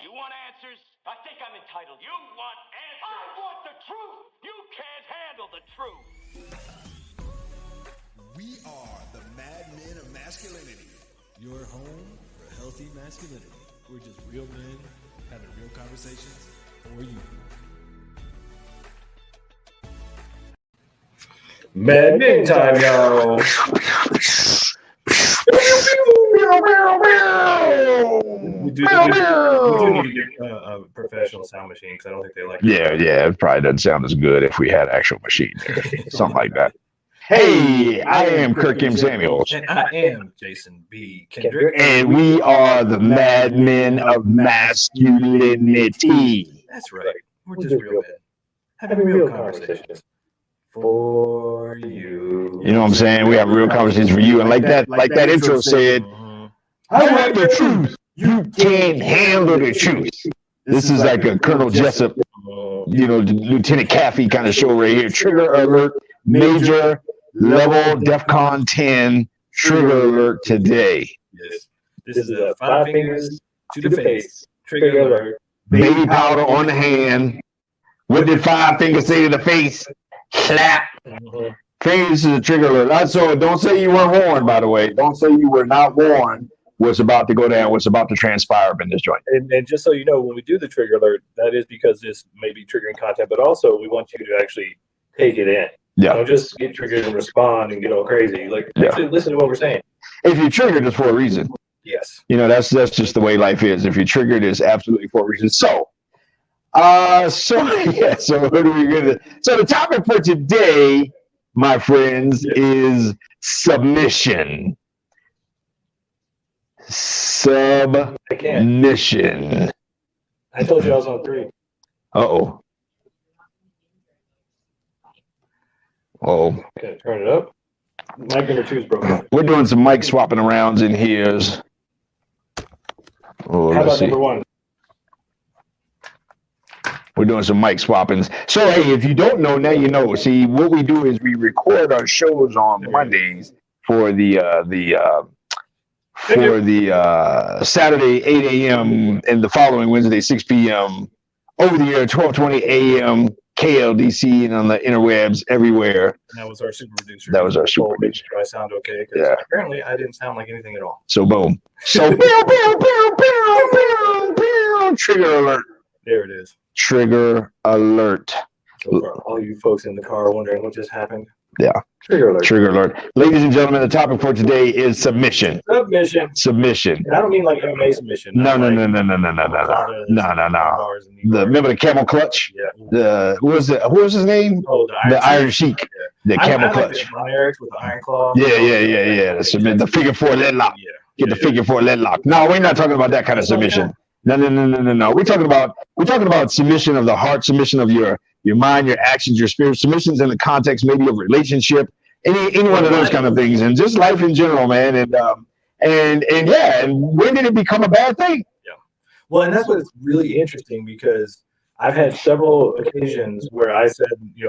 You want answers? I think I'm entitled. You want answers? I want the truth. You can't handle the truth. We are the Mad Men of Masculinity. Your home for healthy masculinity. We're just real men having real conversations for you. Mad Men time, y'all. We do need to get a professional sound machine because I don't think they like it. Yeah, it probably doesn't sound as good if we had an actual machine there. Something like that. Hey, I am Kirk M. Samuels. And I am Jason B. Kendrick. And we are the Mad Men of Masculinity. That's right. We're just real men. Having real conversations for you. You know what I'm saying? We have real conversations for you. And like that intro said, I want the truth. You can't handle the truth. This is like a Colonel Jessup, Lieutenant Caffey kind of show right here. Trigger alert, major level, DEFCON 10, trigger alert today. Yes. This is a 5 fingers to the face, trigger alert. Baby powder on the hand. What did 5 fingers say to the face? Slap. Fingers to the trigger alert. So don't say you weren't warned, by the way. Don't say you were not warned. What's about to go down, what's about to transpire in this joint. And just so you know, when we do the trigger alert, that is because this may be triggering content, but also we want you to actually take it in. Yeah. Don't just get triggered and respond and get all crazy. Actually listen to what we're saying. If you're triggered, it's for a reason. Yes. That's just the way life is. If you're triggered, it's absolutely for a reason. So what are we gonna? So the topic for today, my friends, is submission. Submission. I told you I was on 3. Uh-oh. Okay, turn it up. Mic number 2 is broken. We're doing some mic swapping arounds in here. How about number 1? We're doing some mic swappings. So, hey, if you don't know, now you know. See, what we do is we record our shows on Mondays for the Saturday 8 a.m. and the following Wednesday 6 p.m. over the air 12:20 a.m. KLDC and on the interwebs everywhere. And that was our super producer. That was our super producer. Do I sound okay? Yeah. Apparently I didn't sound like anything at all. So boom. So trigger alert. There it is. Trigger alert. So for all you folks in the car wondering what just happened. Yeah. Trigger alert. Trigger alert. Ladies and gentlemen, the topic for today is submission. Submission. And I don't mean like MMA submission. No. Remember the camel clutch? Yeah. Who was his name? Oh, the Iron Sheik. Yeah. The camel clutch. Like with the iron claw. Yeah. Submit the figure 4 leg lock. Yeah. Get the figure 4 leg lock. No, we're not talking about that kind of submission. No. We're talking about submission of the heart, submission of your mind, your actions, your spirit, submissions in the context maybe of relationship, any one of those kind of things, and just life in general, man. And when did it become a bad thing? Yeah. Well, and that's what's really interesting because I've had several occasions where I said,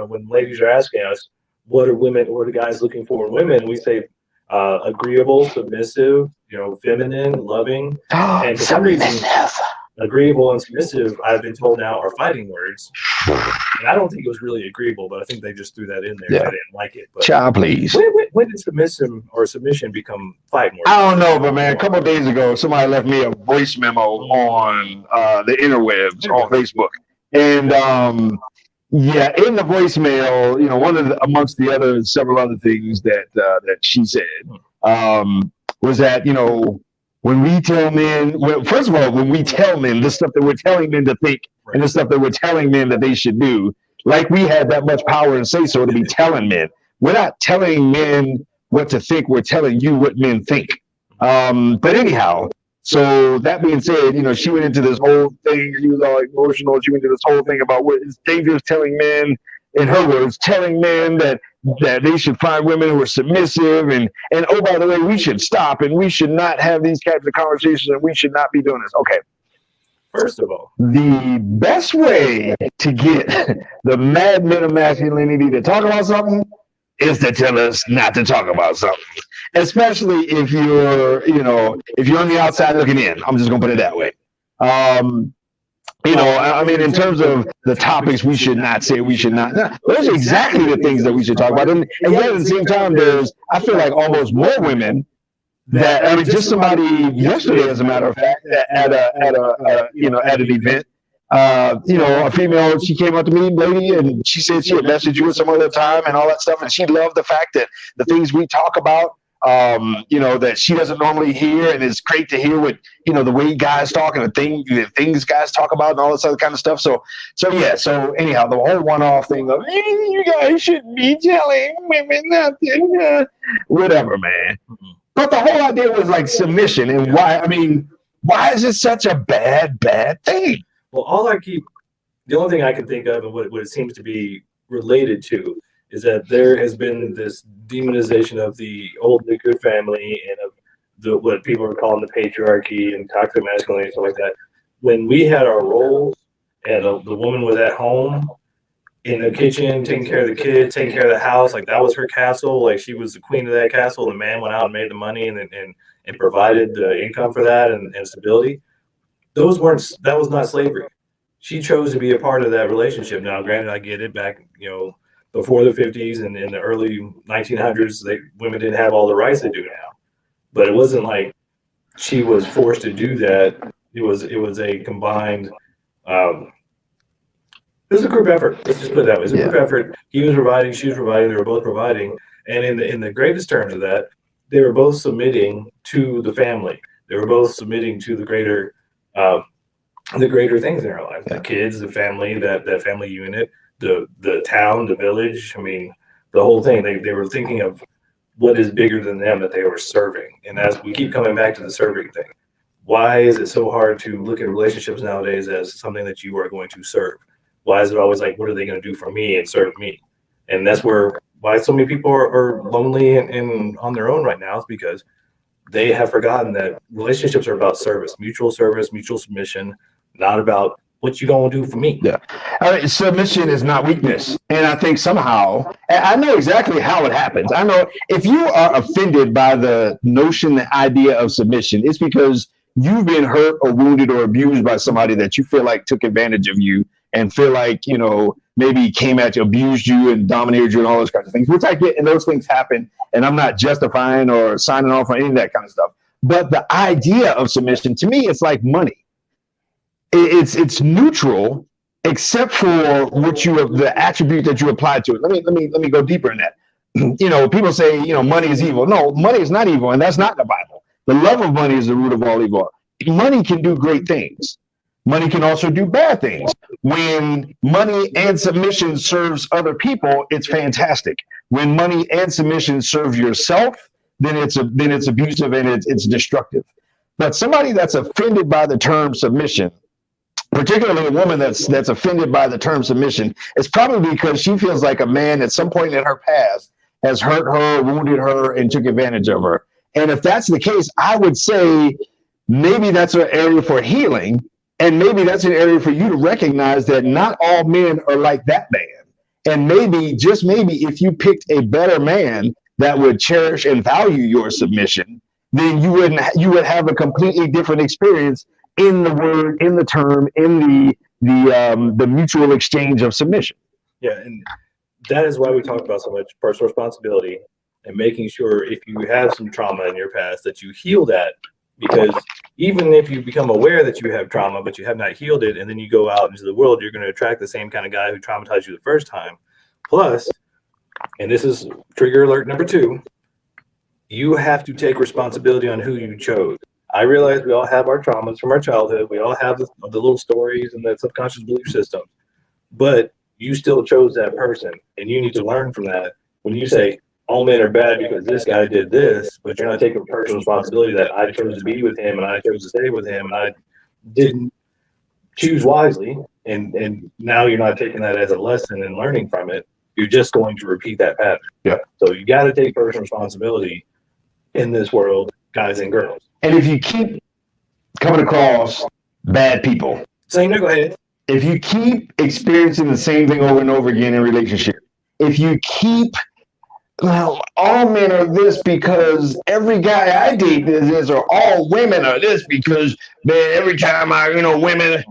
when ladies are asking us, what are guys looking for in women? We say agreeable, submissive, feminine, loving, and for some reason, agreeable and submissive, I've been told now, are fighting words. And I don't think it was really agreeable, but I think they just threw that in there. Yeah. I didn't like it. But child, please. When did submissive or submission become fighting words? I don't know, but man, a couple of days ago, somebody left me a voice memo on the interwebs on Facebook. And in the voicemail, amongst the other several other things that she said was that, when we tell men, first of all, when we tell men the stuff that we're telling men to think and the stuff that we're telling men that they should do, like we had that much power and say so to be telling men. We're not telling men what to think. We're telling you what men think. But anyhow, so that being said, she went into this whole thing. She was all emotional. She went into this whole thing about what it's dangerous telling men, in her words, telling men that they should find women who are submissive and oh, by the way, we should stop and we should not have these types of conversations and we should not be doing this. Okay. First of all, the best way to get the Mad Men of Masculinity to talk about something is to tell us not to talk about something. Especially if you're on the outside looking in. I'm just gonna put it that way. You know, I mean, in terms of the topics we should not say, we should not. Those are exactly the things that we should talk about. And yet at the same time, I feel like almost more women that, I mean, just somebody yesterday, as a matter of fact, at an event, a female, she came up to me, lady, and she said she had messaged you at some other time and all that stuff. And she loved the fact that the things we talk about, that she doesn't normally hear, and it's great to hear what, the way guys talk and the things guys talk about and all this other kind of stuff. So anyhow, the whole one-off thing of, hey, you guys shouldn't be telling women nothing, whatever, man. Mm-hmm. But the whole idea was like submission, and why is it such a bad thing? Well, the only thing I can think of and what it seems to be related to is that there has been this demonization of the old nuclear family and of what people are calling the patriarchy and toxic masculinity and stuff like that. When we had our roles and the woman was at home in the kitchen, taking care of the kids, taking care of the house, like that was her castle, like she was the queen of that castle. The man went out and made the money and provided the income for that and stability. That was not slavery. She chose to be a part of that relationship. Now, granted, I get it back, before the 50s and in the early 1900s, women didn't have all the rights they do now. But it wasn't like she was forced to do that. It was a combined. It was a group effort. Let's just put it that way. It was a group effort. He was providing, she was providing. They were both providing. And in the greatest terms of that, they were both submitting to the family. They were both submitting to the greater things in our life. The kids, the family, that family unit. The town, the village, the whole thing. They were thinking of what is bigger than them that they were serving. And as we keep coming back to the serving thing, why is it so hard to look at relationships nowadays as something that you are going to serve? Why is it always like, what are they going to do for me and serve me? And that's why so many people are lonely and on their own right now, is because they have forgotten that relationships are about service, mutual submission, not about what you gonna do for me. Yeah, submission is not weakness, and I think somehow I know exactly how it happens. I know if you are offended by the notion, the idea of submission, it's because you've been hurt or wounded or abused by somebody that you feel like took advantage of you and feel like maybe came at you, abused you, and dominated you, and all those kinds of things. Which I get, and those things happen, and I'm not justifying or signing off on any of that kind of stuff. But the idea of submission, to me, it's like money. It's neutral, except for the attribute that you apply to it. Let me go deeper in that. People say, money is evil. No, money is not evil, and that's not the Bible. The love of money is the root of all evil. Money can do great things. Money can also do bad things. When money and submission serves other people, it's fantastic. When money and submission serve yourself, then it's abusive and it's destructive. But somebody that's offended by the term submission, particularly a woman that's offended by the term submission, is probably because she feels like a man at some point in her past has hurt her, wounded her, and took advantage of her. And if that's the case, I would say maybe that's an area for healing, and maybe that's an area for you to recognize that not all men are like that man. And maybe, just maybe, if you picked a better man that would cherish and value your submission, then you would have a completely different experience in the word, in the term, in the mutual exchange of submission. Yeah, and that is why we talk about so much personal responsibility and making sure if you have some trauma in your past that you heal that, because even if you become aware that you have trauma but you have not healed it, and then you go out into the world, you're going to attract the same kind of guy who traumatized you the first time. Plus, and this is trigger alert number 2, you have to take responsibility on who you chose. I realize we all have our traumas from our childhood. We all have the little stories and the subconscious belief system. But you still chose that person, and you need to learn from that. When you say, all men are bad because this guy did this, but you're not taking personal responsibility that I chose to be with him, and I chose to stay with him, and I didn't choose wisely, and now you're not taking that as a lesson and learning from it. You're just going to repeat that pattern. Yeah. So you got to take personal responsibility in this world, guys and girls. And if you keep coming across bad people, go ahead. If you keep experiencing the same thing over and over again in relationship, if you keep well, all men are this because every guy I date is this, or all women are this because, man, every time women,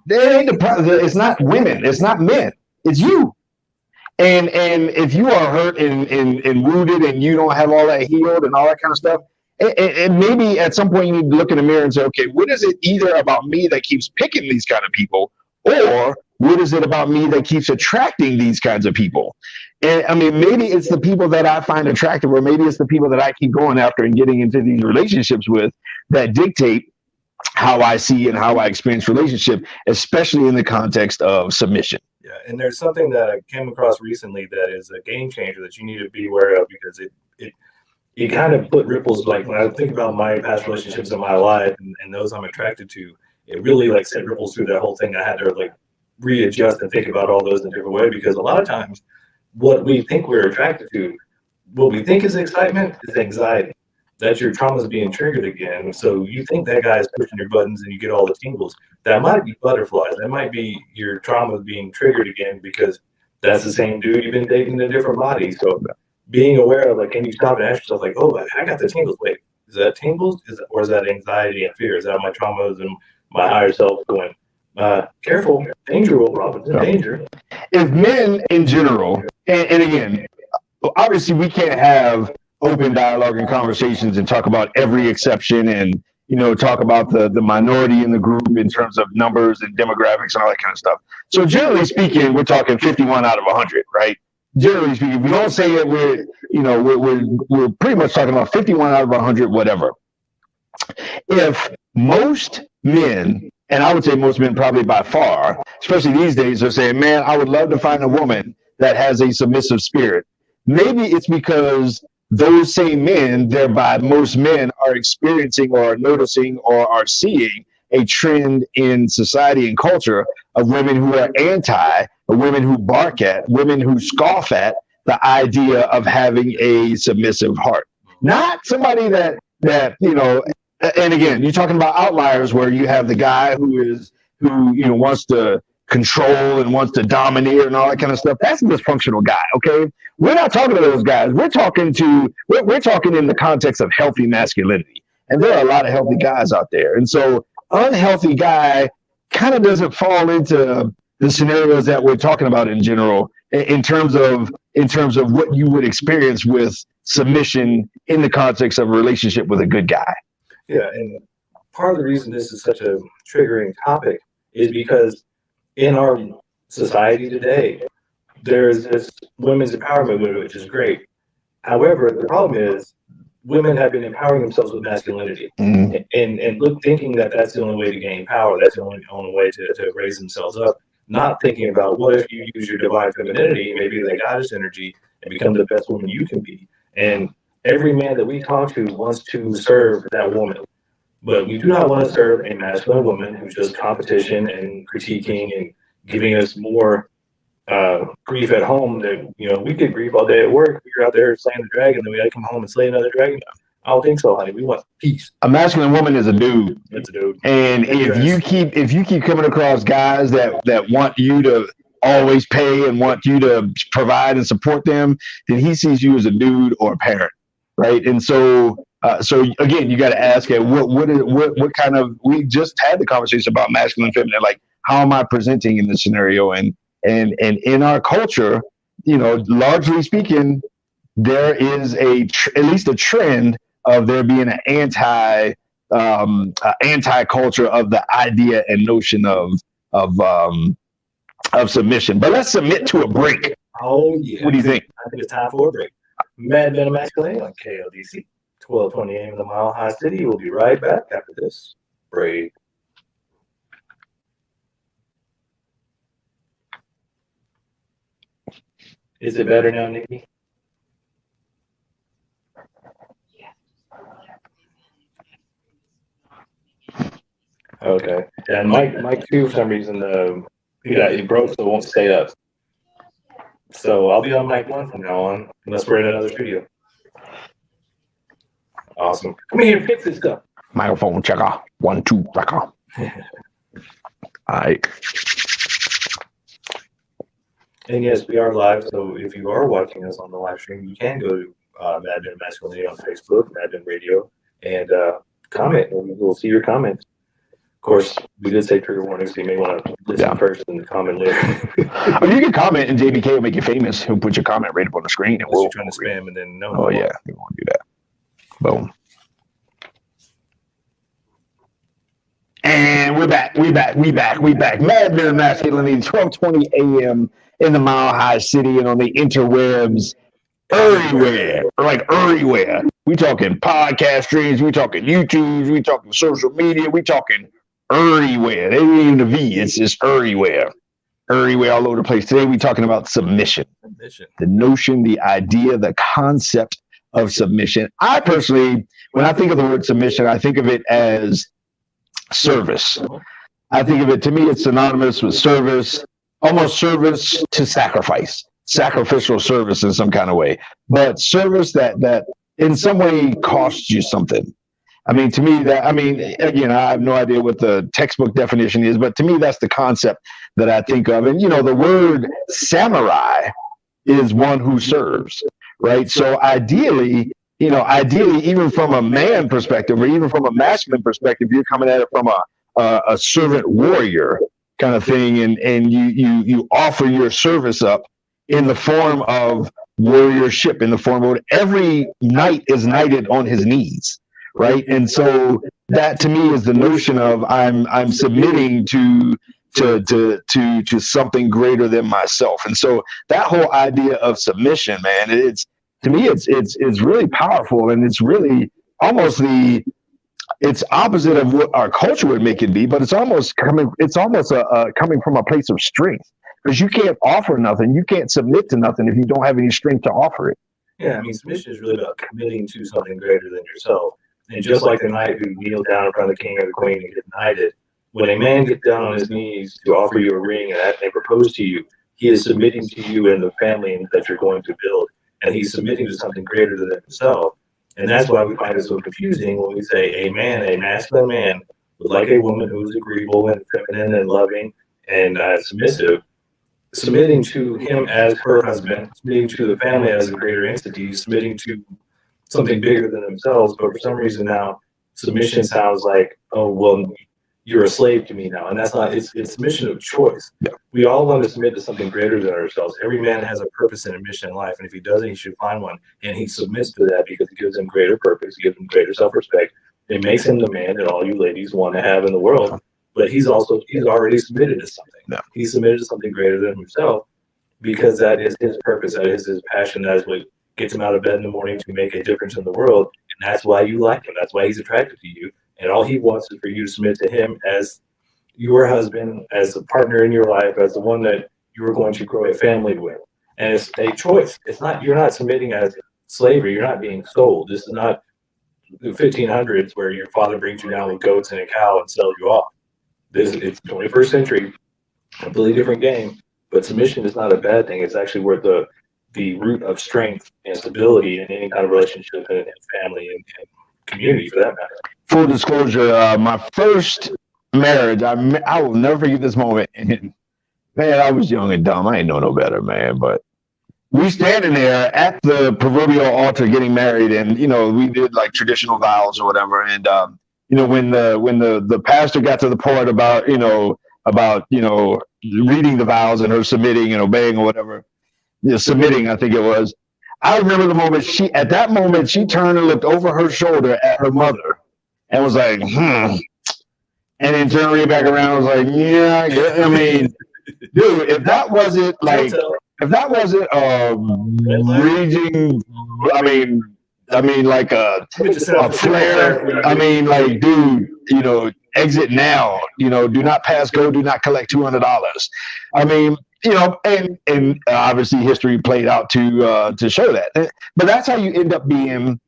they ain't it's not women, it's not men, it's you. And if you are hurt and wounded and you don't have all that healed and all that kind of stuff, and maybe at some point you need to look in the mirror and say, okay, what is it either about me that keeps picking these kind of people, or what is it about me that keeps attracting these kinds of people? And I mean, maybe it's the people that I find attractive, or maybe it's the people that I keep going after and getting into these relationships with that dictate how I see and how I experience relationship, especially in the context of submission. Yeah, and there's something that I came across recently that is a game changer that you need to be aware of, because it kind of put ripples, like when I think about my past relationships in my life and those I'm attracted to, it really like sent ripples through that whole thing. I had to like readjust and think about all those in a different way, because a lot of times what we think we're attracted to, what we think is excitement, is anxiety. That your trauma is being triggered again. So you think that guy is pushing your buttons and you get all the tingles. That might be butterflies. That might be your trauma being triggered again, because that's the same dude you've been dating in a different body. So being aware of, like, can you stop and ask yourself, like, oh, I got the tingles. Wait, is that tingles? Or is that anxiety and fear? Is that my traumas and my higher self going, careful, danger, Will Robinson, danger. If men in general, and again, obviously we can't have open dialogue and conversations and talk about every exception and talk about the minority in the group in terms of numbers and demographics and all that kind of stuff. So generally speaking, we're talking 51 out of 100, right? Generally speaking, we don't say that we're pretty much talking about 51 out of 100, whatever. If most men, and I would say most men probably by far, especially these days, are saying, man, I would love to find a woman that has a submissive spirit. Maybe it's because those same men, thereby most men, are experiencing or are noticing or are seeing a trend in society and culture of women who are anti, or women who bark at, women who scoff at the idea of having a submissive heart. Not somebody that and again, you're talking about outliers where you have the guy who wants to control and wants to dominate and all that kind of stuff. That's a dysfunctional guy. Okay, we're not talking to those guys. We're talking in the context of healthy masculinity, and there are a lot of healthy guys out there. And so, unhealthy guy kind of doesn't fall into the scenarios that we're talking about in general, in terms of what you would experience with submission in the context of a relationship with a good guy. Yeah, and part of the reason this is such a triggering topic is because in our society today, there's this women's empowerment movement, which is great. However, the problem is women have been empowering themselves with masculinity, and thinking that that's the only way to gain power, that's the only way to raise themselves up, not thinking about what if you use your divine femininity, maybe the goddess energy, and become the best woman you can be. And every man that we talk to wants to serve that woman, but we do not want to serve a masculine woman who's just competition and critiquing and giving us more grief at home. That we get grief all day at work. We're out there slaying the dragon, then we got to come home and slay another dragon. I don't think so, honey. We want peace. A masculine woman is a dude. It's a dude. And if you keep coming across guys that want you to always pay and want you to provide and support them, then he sees you as a dude or a parent. Right. And so again, you got to ask, what kind of, we just had the conversation about masculine, feminine, like, how am I presenting in this scenario? And in our culture, largely speaking, there is at least a trend of there being an anti culture of the idea and notion of submission. But let's submit to a break. Oh yeah. What do you think? I think it's time for a break. Men of Masculinity on KLDC, 1220 AM in the Mile High City. We'll be right back after this break. Is it better now, Nikki? Okay. And Mike too, for some reason, he broke, so it won't stay up. So I'll be on mic 1 from now on, unless we're in another studio. Awesome. Come here and fix this stuff. Microphone checker. 1, 2, checker. All right. And yes, we are live. So if you are watching us on the live stream, you can go to Mad Men of Masculinity on Facebook, Mad Men Radio, and comment. We'll see your comments. Of course, we did say trigger warnings, so you may want to listen first and comment later. Oh, you can comment, and JBK will make you famous. He'll put your comment right up on the screen, and Unless you're trying to spam, and then no. Oh yeah, we won't do that. Boom. And we're back. Mad Men of Masculinity, 12:20 a.m. in the Mile High City and on the interwebs, everywhere. We talking podcast streams, we talking YouTubes, we talking social media, we talking everywhere. There ain't even a V. It's just everywhere. Everywhere, all over the place. Today, we're talking about submission. The notion, the idea, the concept of submission. I personally, when I think of the word submission, I think of it as service. I think of it, to me, it's synonymous with service, almost service to sacrifice, sacrificial service in some kind of way, but service that in some way costs you something. I mean, to me, again, I have no idea what the textbook definition is, but to me, that's the concept that I think of. And, the word samurai is one who serves, right? So ideally, even from a man perspective, or even from a masculine perspective, you're coming at it from a servant warrior kind of thing, and you offer your service up in the form of warriorship, in the form of every knight is knighted on his knees, right? And so that to me is the notion of I'm submitting to something greater than myself. And so that whole idea of submission, man, to me, it's really powerful, and it's really almost it's opposite of what our culture would make it be, but it's almost coming from a place of strength, because you can't offer nothing, you can't submit to nothing if you don't have any strength to offer it. Yeah, I mean, submission is really about committing to something greater than yourself. And just like the knight who kneels down in front of the king or the queen and gets knighted, when a man gets down on his knees to offer you a ring and they propose to you, he is submitting to you and the family that you're going to build. And he's submitting to something greater than himself. And that's why we find it so confusing when we say a masculine man, would like a woman who's agreeable and feminine and loving and submissive, submitting to him as her husband, submitting to the family as a greater entity, submitting to something bigger than themselves. But for some reason now, submission sounds like, oh, well, you're a slave to me now. And that's not, it's submission of choice. Yeah. We all want to submit to something greater than ourselves. Every man has a purpose and a mission in life. And if he doesn't, he should find one. And he submits to that because it gives him greater purpose, it gives him greater self-respect. It makes him the man that all you ladies want to have in the world. But he's already submitted to something. Yeah. He's submitted to something greater than himself because that is his purpose. That is his passion. That is what gets him out of bed in the morning to make a difference in the world. And that's why you like him. That's why he's attracted to you. And all he wants is for you to submit to him as your husband, as a partner in your life, as the one that you are going to grow a family with. And it's a choice. You're not submitting as slavery. You're not being sold. This is not the 1500s where your father brings you down with goats and a cow and sells you off. It's 21st century, completely different game. But submission is not a bad thing. It's actually where the root of strength and stability in any kind of relationship and family and community, for that matter. Full disclosure, my first marriage, I will never forget this moment. And man, I was young and dumb. I ain't know no better, man. But we standing there at the proverbial altar getting married, and we did like traditional vows or whatever. And when the pastor got to the part about reading the vows and her submitting and obeying or whatever, submitting, I think it was. I remember the moment she turned and looked over her shoulder at her mother and was like, and then turned right back around and was like, yeah, I mean, dude, if that wasn't raging, like a flare, dude, exit now, do not pass go, do not collect $200. I mean, and obviously history played out to show that. But that's how you end up being,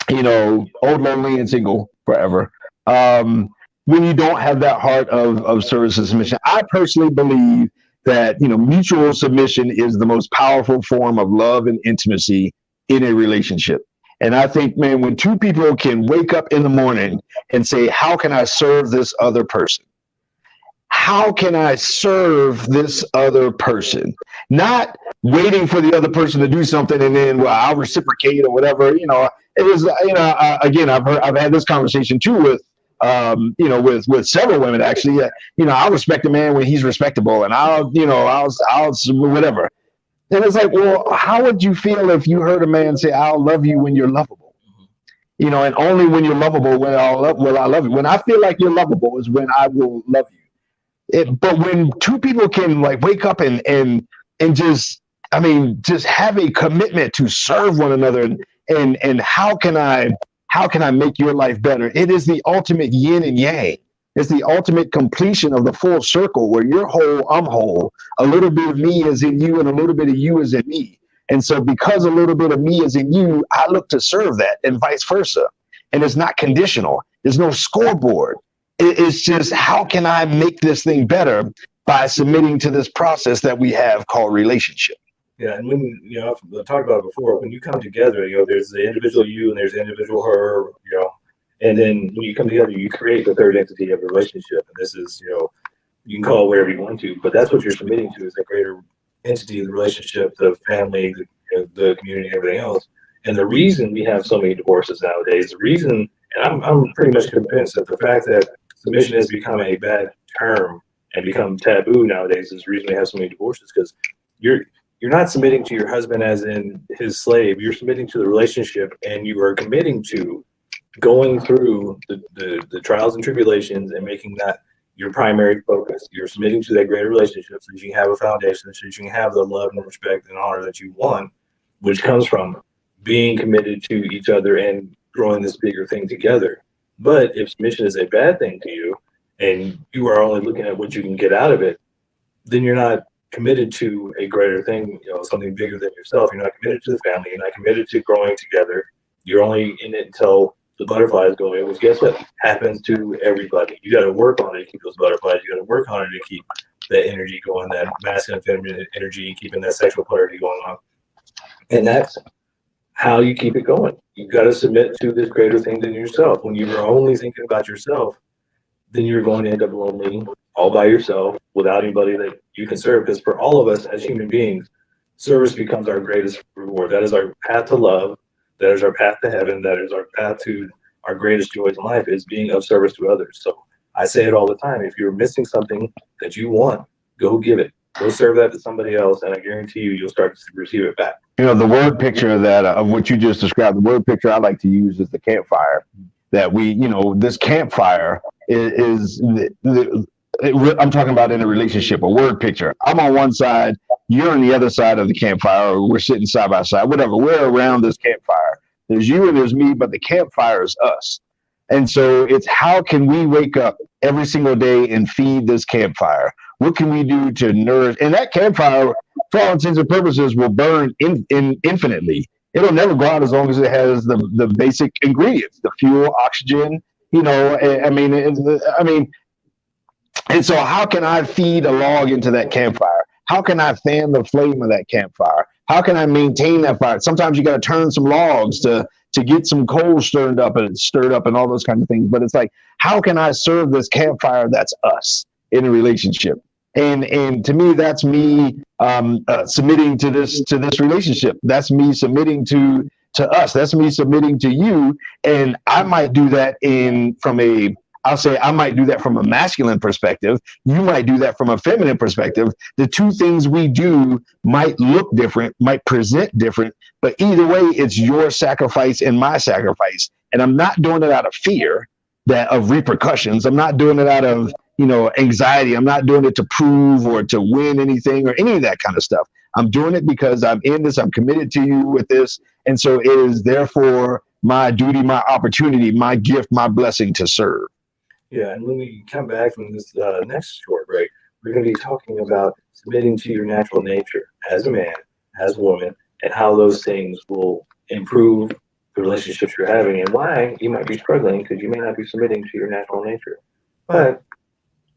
old, lonely, and single forever. When you don't have that heart of service and submission. I personally believe that, mutual submission is the most powerful form of love and intimacy in a relationship. And I think, man, when two people can wake up in the morning and say, how can I serve this other person? how can I serve this other person? Not waiting for the other person to do something and then, well, I'll reciprocate or whatever. It was, again, I've had this conversation too with, with several women actually. I'll respect a man when he's respectable, and I'll whatever. And it's like, well, how would you feel if you heard a man say, "I'll love you when you're lovable"? And only when you're lovable will I love you. When I feel like you're lovable is when I will love you. But when two people can like wake up and just have a commitment to serve one another, and how can I make your life better? It is the ultimate yin and yang. It's the ultimate completion of the full circle where you're whole, I'm whole. A little bit of me is in you and a little bit of you is in me. And so because a little bit of me is in you, I look to serve that and vice versa. And it's not conditional. There's no scoreboard. It's just, how can I make this thing better by submitting to this process that we have called relationship? Yeah, and when, I've talked about it before, when you come together, there's the individual you and there's the individual her, and then when you come together, you create the third entity of a relationship. And this is, you can call it whatever you want to, but that's what you're submitting to, is a greater entity of the relationship, the family, the community, everything else. And the reason we have so many divorces nowadays, the reason, and I'm pretty much convinced that the fact that submission has become a bad term and become taboo nowadays is the reason we have so many divorces, because you're not submitting to your husband as in his slave. You're submitting to the relationship, and you are committing to going through the trials and tribulations and making that your primary focus. You're submitting to that greater relationship so that you can have a foundation, so that you can have the love and respect and honor that you want, which comes from being committed to each other and growing this bigger thing together. But if submission is a bad thing to you and you are only looking at what you can get out of it, then you're not committed to a greater thing, something bigger than yourself. You're not committed to the family. You're not committed to growing together. You're only in it until the butterflies go away, which guess what happens to everybody. You got to work on it to keep those butterflies. You got to work on it to keep that energy going, that masculine, feminine energy, keeping that sexual polarity going on. And that's how you keep it going. You got to submit to this greater thing than yourself. When you are only thinking about yourself, then you're going to end up lonely, all by yourself, without anybody that you can serve. Because for all of us as human beings, service becomes our greatest reward. That is our path to love. That is our path to heaven. That is our path to our greatest joys in life, is being of service to others. So I say it all the time. If you're missing something that you want, go give it. Go serve that to somebody else, and I guarantee you'll start to receive it back. The word picture of what you just described, the word picture I like to use is the campfire. That this campfire is I'm talking about in a relationship, a word picture. I'm on one side, you're on the other side of the campfire, or we're sitting side by side, whatever. We're around this campfire. There's you and there's me, but the campfire is us. And so it's, how can we wake up every single day and feed this campfire? What can we do to nourish? And that campfire, for all intents and purposes, will burn infinitely. It'll never go out as long as it has the basic ingredients, the fuel, oxygen, and so how can I feed a log into that campfire? How can I fan the flame of that campfire? How can I maintain that fire? Sometimes you got to turn some logs to get some coals stirred up and all those kinds of things. But it's like, how can I serve this campfire that's us in a relationship? And to me, that's me submitting to this relationship. That's me submitting to us. That's me submitting to you. And I might do that I might do that from a masculine perspective. You might do that from a feminine perspective. The two things we do might look different, might present different, but either way, it's your sacrifice and my sacrifice. And I'm not doing it out of fear of repercussions. I'm not doing it out of, anxiety. I'm not doing it to prove or to win anything or any of that kind of stuff. I'm doing it because I'm in this. I'm committed to you with this. And so it is therefore my duty, my opportunity, my gift, my blessing to serve. Yeah, and when we come back from this next short break, we're going to be talking about submitting to your natural nature as a man, as a woman, and how those things will improve the relationships you're having, and why you might be struggling because you may not be submitting to your natural nature. But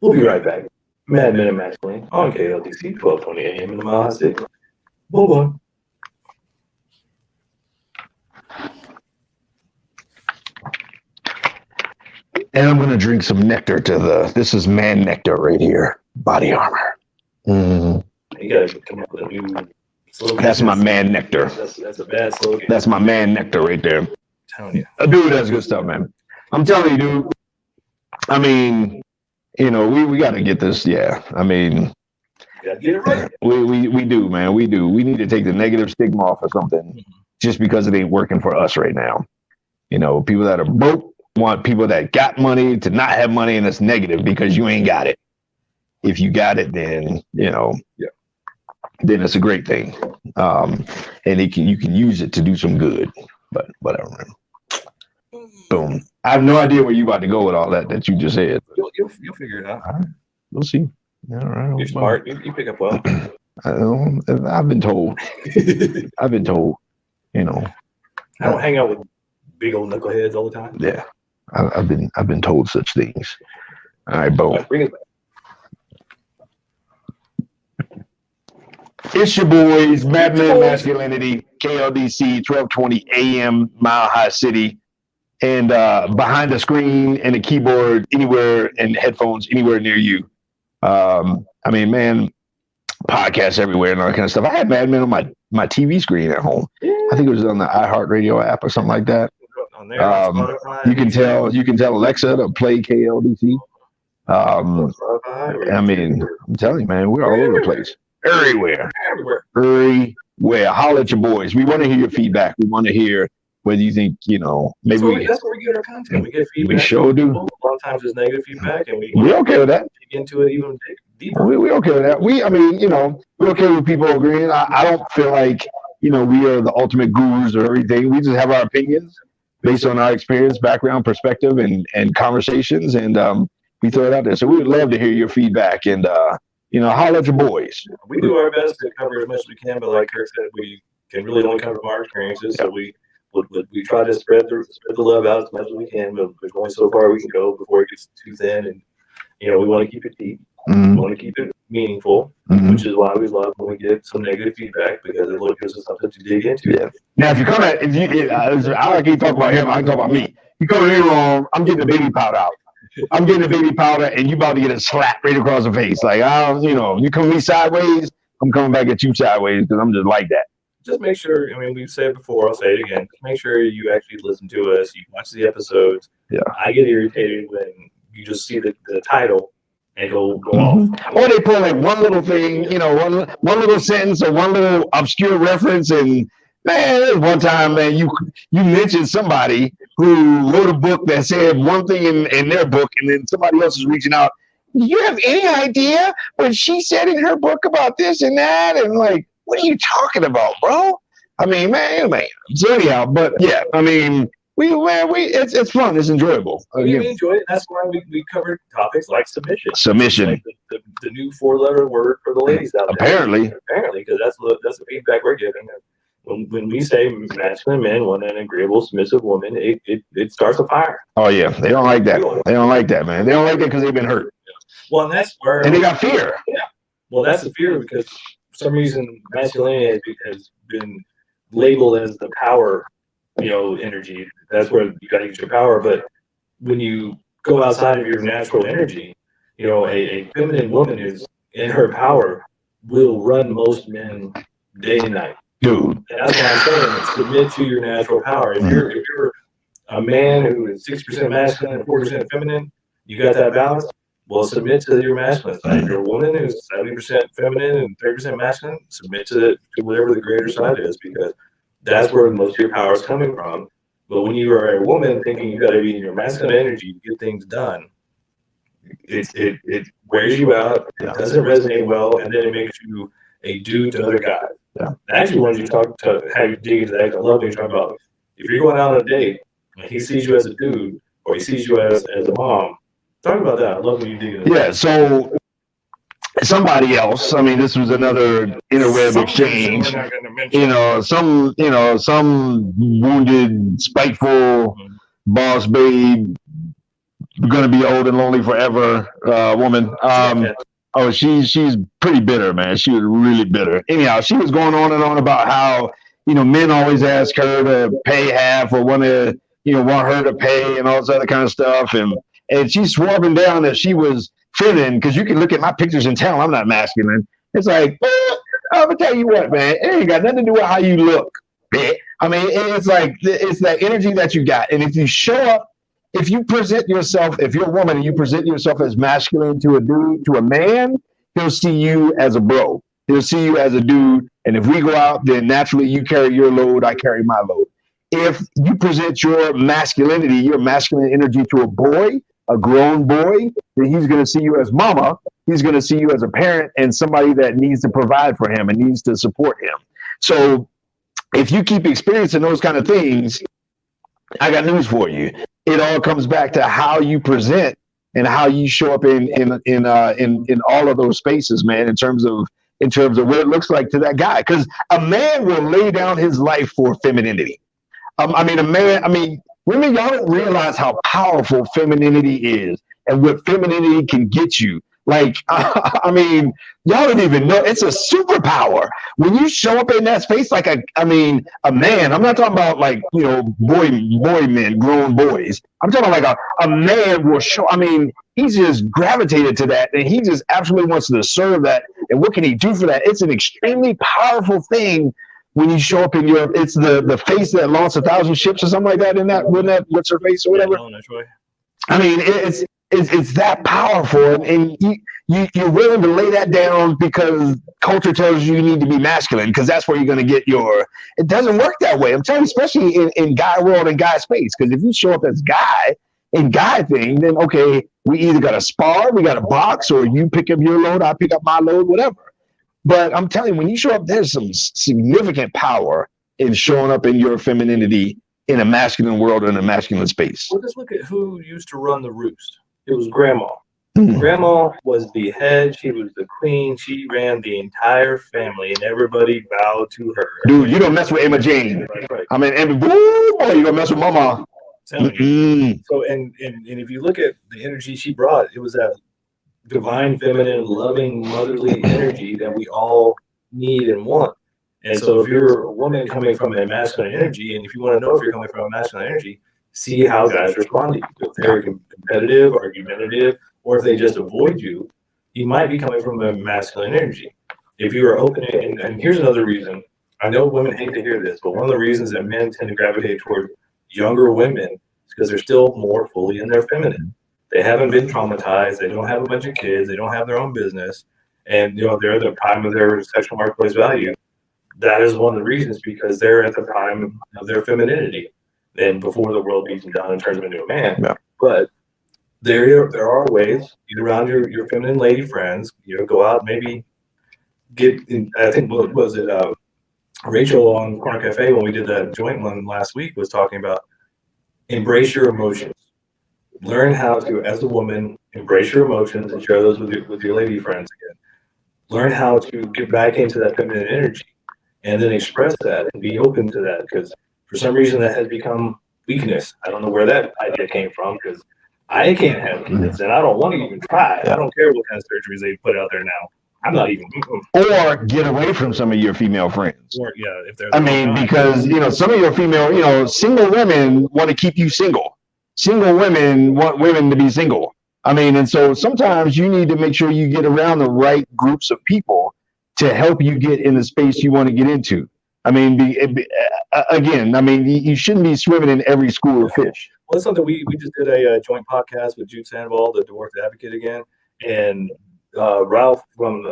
we'll be right back. Mad Men of Masculinity on KLDC 1220 AM in the Mile High City. Boom, boom. And I'm going to drink some nectar this is man nectar right here. Body armor. You got to come up with a new slogan. That's my man nectar. That's a bad slogan. That's my man nectar right there. I'm telling you. Dude, that's good stuff, man. I'm telling you, dude. I mean, we got to get this. Yeah. I mean, you gotta get it right. We do, man. We do. We need to take the negative stigma off of something just because it ain't working for us right now. People that are broke want people that got money to not have money, and it's negative because you ain't got it. If you got it, then then it's a great thing, and you can use it to do some good. But whatever, man. Boom. I have no idea where you about to go with all that you just said. You'll figure it out. All right. We'll see. All right. You're smart. You pick up well. I've been told. I've been told. I don't hang out with big old knuckleheads all the time. Yeah, I've been told such things. All right, boom. Bring it back. It's your boys, Men of Masculinity, KLDC, 1220 AM, Mile High City. And behind the screen and the keyboard anywhere and headphones anywhere near you. I mean, man, podcasts everywhere and all that kind of stuff. I had Mad Men on my TV screen at home. I think it was on the iHeartRadio app or something like that. On there, you can tell Alexa to play KLDC. I mean, I'm telling you, man, we're all over the place. Everywhere. Holler at your boys. We want to hear your feedback. We want to hear whether you think, maybe that's where we get our content. We get feedback. We sure do. A lot of times there's negative feedback, and we're okay with that. Dig into it even deeper. We're okay with that. We're okay with people agreeing. I don't feel like, we are the ultimate gurus or everything. We just have our opinions based on our experience, background, perspective, and conversations, and we throw it out there. So we would love to hear your feedback, and holler at your boys. We do our best to cover as much as we can, but like Kirk said, we can really only cover our experiences. So we try to spread the love out as much as we can, but there's only so far we can go before it gets too thin. And we want to keep it deep. We want to keep it meaningful, which is why we love when we get some negative feedback, because it gives us something to dig into. Yeah. Now, I can't talk about him. I can talk about me. You come in wrong, I'm getting the baby powder out. I'm getting the baby powder, and you about to get a slap right across the face. Like, you come at me sideways, I'm coming back at you sideways because I'm just like that. Just make sure, we've said it before, I'll say it again. Just make sure you actually listen to us. You watch the episodes. Yeah. I get irritated when you just see the title and go off. Or they pull like one little thing, one little sentence or one little obscure reference. And man, one time, man, you mentioned somebody who wrote a book that said one thing in their book, and then somebody else is reaching out. Do you have any idea what she said in her book about this and that? And like, what are you talking about, bro? I mean, man. So anyhow, but yeah, I mean, it's fun. It's enjoyable. We enjoy it. That's why we covered topics like submission. Submission. Like the new 4-letter word for the ladies out there. Apparently, because that's the feedback we're getting. When we say masculine men want an agreeable, submissive woman, it starts a fire. Oh yeah, they don't like that. They don't like that, man. They don't like that because they've been hurt. Well, and that's where. And they got fear. Yeah. Well, that's the fear because for some reason masculinity has been labeled as the power, energy. That's where you got to use your power. But when you go outside of your natural energy, a feminine woman is in her power will run most men day and night. Dude. And that's what I'm saying. Submit to your natural power. If you're a man who is 60% masculine and 40% feminine, you got that balance. Well, submit to your masculine side. If you're a woman who's 70% feminine and 30% masculine, submit to whatever the greater side is, because that's where most of your power is coming from. But when you are a woman thinking you got to be in your masculine energy to get things done, it wears you out. It doesn't resonate well, and then it makes you a dude to other guys. Yeah. Actually, when you talk to have you dig into that, I love when you talk about if you're going out on a date and he sees you as a dude or he sees you as a mom. Talk about that. I love when you dig into that. Yeah. So somebody else. I mean, this was another interweb exchange. Some wounded, spiteful boss babe, gonna be old and lonely forever woman. Oh, she's pretty bitter, man. She was really bitter. Anyhow, she was going on and on about how, men always ask her to pay half or want her to pay and all this other kind of stuff. And and she swore up and down that she was feminine, because you can look at my pictures and tell I'm not masculine. It's like, I'm gonna tell you what, man, it ain't got nothing to do with how you look. I mean, it's like, it's that energy that you got. And if you show up, if you present yourself, if you're a woman and you present yourself as masculine to a dude, to a man, he'll see you as a bro. He'll see you as a dude. And if we go out, then naturally you carry your load, I carry my load. If you present your masculinity, your masculine energy to a boy, a grown boy, then he's going to see you as mama. He's going to see you as a parent and somebody that needs to provide for him and needs to support him. So if you keep experiencing those kind of things, I got news for you. It all comes back to how you present and how you show up in all of those spaces, man, in terms of what it looks like to that guy. Because a man will lay down his life for femininity. Women, y'all don't realize how powerful femininity is and what femininity can get you. Like, y'all don't even know. It's a superpower. When you show up in that space, like a man, I'm not talking about like, boy men, grown boys. I'm talking about like a man will show, he's just gravitated to that and he just absolutely wants to serve that. And what can he do for that? It's an extremely powerful thing when you show up in it's the face that launched 1,000 ships or something like that what's her face or whatever? It's that powerful, and you're willing to lay that down because culture tells you need to be masculine, because that's where you're going to get it doesn't work that way. I'm telling you, especially in guy world and guy space, because if you show up as guy in guy thing, then okay, we either got to spar, we got to box, or you pick up your load, I pick up my load, whatever. But I'm telling you, when you show up, there's some significant power in showing up in your femininity in a masculine world, in a masculine space. Well, just look at who used to run the roost. It was grandma. Grandma was the head. She was the queen. She ran the entire family, and everybody bowed to her. Dude, you don't mess with Emma Jane. Right. And boy, you don't mess with Mama. So, and if you look at the energy she brought, it was that divine, feminine, loving, motherly energy that we all need and want. And so if you're a woman coming from a masculine energy, and if you want to know if you're coming from a masculine energy, see how guys respond to you. If they're competitive, argumentative, or if they just avoid you, you might be coming from a masculine energy. If you are open, and here's another reason. I know women hate to hear this, but one of the reasons that men tend to gravitate toward younger women is because they're still more fully in their feminine. They haven't been traumatized. They don't have a bunch of kids. They don't have their own business. And, they're at the prime of their sexual marketplace value. That is one of the reasons, because they're at the prime of their femininity and before the world beats them down and turns them into a man. Yeah. But there are ways, get around your feminine lady friends, go out, maybe get in. I think, what was it? Rachel on Corner Cafe, when we did that joint one last week, was talking about embrace your emotions. Learn how to, as a woman, embrace your emotions and share those with your lady friends again. Learn how to get back into that feminine energy and then express that and be open to that, because for some reason that has become weakness. I don't know where that idea came from, because I can't have kids and I don't want to even try. I don't care what kind of surgeries they put out there now. I'm not even. Or get away from some of your female friends. Or, if they're. Because some of your female, single women want to keep you single. Single women want women to be single. And so sometimes you need to make sure you get around the right groups of people to help you get in the space you want to get into. You shouldn't be swimming in every school of fish. Well, that's something we just did a joint podcast with Jude Sandoval, the divorce advocate again, and Ralph from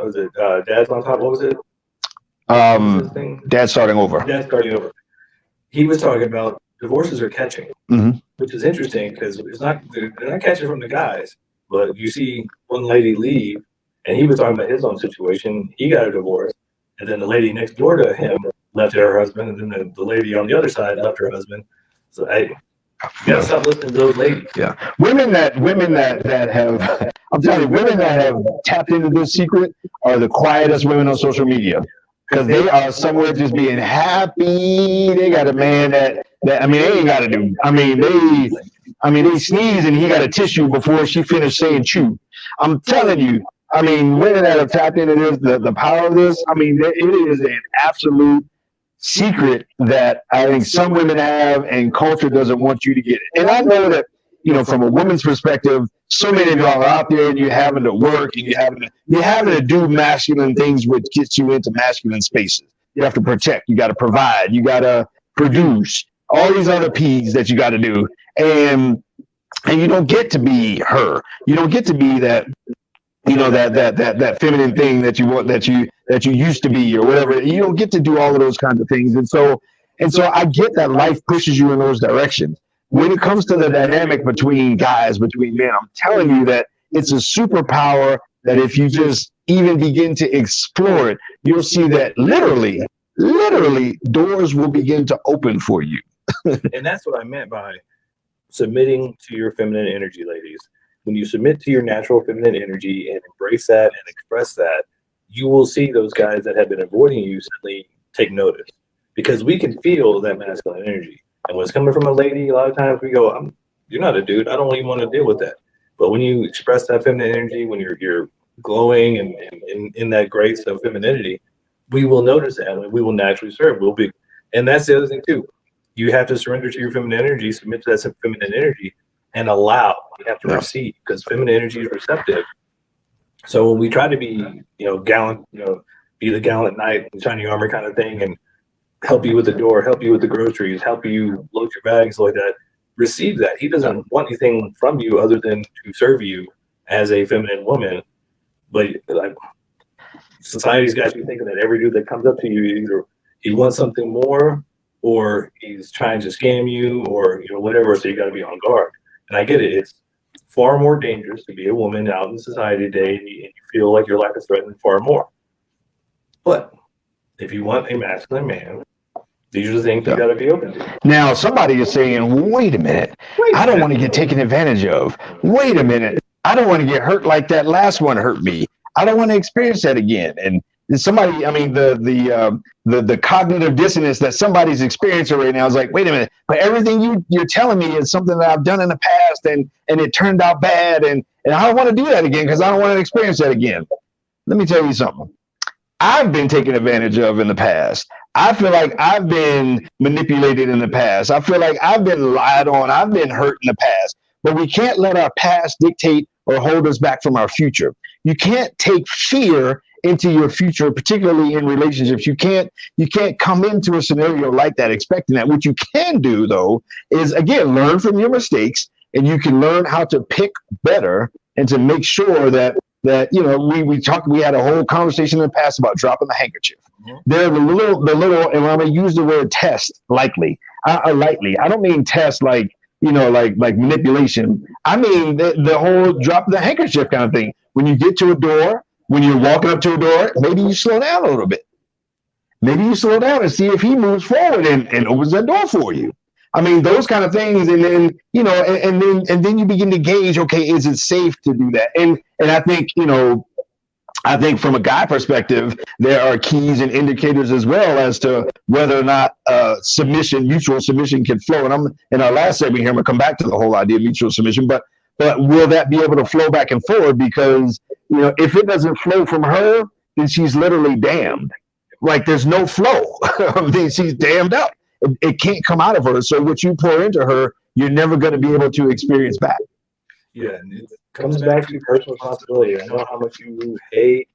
Dad's on Top. What was it? Dad's Starting Over. Dad's Starting Over. He was talking about divorces are catching, which is interesting because they're not catching from the guys, but you see one lady leave, and he was talking about his own situation. He got a divorce, and then the lady next door to him left her husband, and then the lady on the other side left her husband. So you gotta stop listening to those ladies. Yeah, women that have, I'm telling you, women that have tapped into this secret are the quietest women on social media, because they are somewhere just being happy. They got a man that they ain't got to do. They sneeze and he got a tissue before she finished saying chew. I'm telling you. Women that have tapped into this, the power of this. It is an absolute secret that I think some women have, and culture doesn't want you to get it. And I know that from a woman's perspective, so many of y'all are out there and you're having to work and you're having to do masculine things, which gets you into masculine spaces. You have to protect, you got to provide, you got to produce, all these other P's that you got to do. And you don't get to be her. You don't get to be that, that feminine thing that you want, that you used to be or whatever. You don't get to do all of those kinds of things. And so I get that life pushes you in those directions. When it comes to the dynamic between guys, between men, I'm telling you that it's a superpower that if you just even begin to explore it, you'll see that literally doors will begin to open for you. And that's what I meant by submitting to your feminine energy, ladies. When you submit to your natural feminine energy and embrace that and express that, you will see those guys that have been avoiding you suddenly take notice, because we can feel that masculine energy. And when it's coming from a lady, a lot of times we go, you're not a dude. I don't even want to deal with that. But when you express that feminine energy, when you're glowing and in that grace of femininity, we will notice that and we will naturally serve. And that's the other thing too. You have to surrender to your feminine energy, submit to that feminine energy, and allow. You have to receive, because feminine energy is receptive. So when we try to be, gallant, be the gallant knight in shiny armor kind of thing, and help you with the door, help you with the groceries, help you load your bags like that, receive that. He doesn't want anything from you other than to serve you as a feminine woman. But like, society's got you thinking that every dude that comes up to you, either he wants something more or he's trying to scam you or whatever, so you got to be on guard. And I get it. It's far more dangerous to be a woman out in society today, and you feel like your life is threatened far more. But if you want a masculine man, these are the things you got to be open to. Now, somebody is saying, wait a minute. I don't want to get taken advantage of. Wait a minute. I don't want to get hurt like that last one hurt me. I don't want to experience that again. And somebody, the cognitive dissonance that somebody's experiencing right now is like, wait a minute, but everything you're telling me is something that I've done in the past and it turned out bad. And I don't want to do that again because I don't want to experience that again. Let me tell you something. I've been taken advantage of in the past. I feel like I've been manipulated in the past. I feel like I've been lied on. I've been hurt in the past. But we can't let our past dictate or hold us back from our future. You can't take fear into your future, particularly in relationships. You can't come into a scenario like that expecting that. What you can do, though, is, again, learn from your mistakes, and you can learn how to pick better and to make sure that we had a whole conversation in the past about dropping the handkerchief. Mm-hmm. They're the little, and I'm going to use the word test lightly. I don't mean test like manipulation. I mean the whole drop the handkerchief kind of thing. When you get to a door, when you're walking up to a door, maybe you slow down a little bit. Maybe you slow down and see if he moves forward and opens that door for you. I mean, those kind of things, and then and then you begin to gauge, okay, is it safe to do that? And I think from a guy perspective, there are keys and indicators as well as to whether or not mutual submission can flow. And I'm in our last segment here, I'm gonna come back to the whole idea of mutual submission, but will that be able to flow back and forward? Because if it doesn't flow from her, then she's literally damned. Like there's no flow. I mean, she's damned up. It can't come out of her. So what you pour into her, you're never going to be able to experience back. Yeah, and it comes back to personal responsibility. I know how much you hate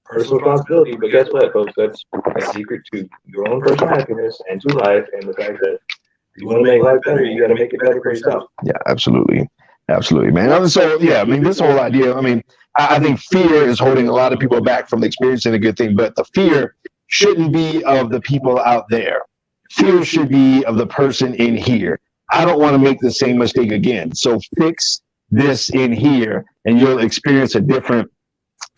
personal responsibility, but guess what, folks? That's a secret to your own personal happiness and to life, and the fact that if you want to make life better, you got to make it better for yourself. Yeah, absolutely. Absolutely, man. So, yeah, I mean, this whole idea, I think fear is holding a lot of people back from experiencing a good thing, but the fear shouldn't be of the people out there. Fear should be of the person in here. I don't want to make the same mistake again. So fix this in here, and you'll experience a different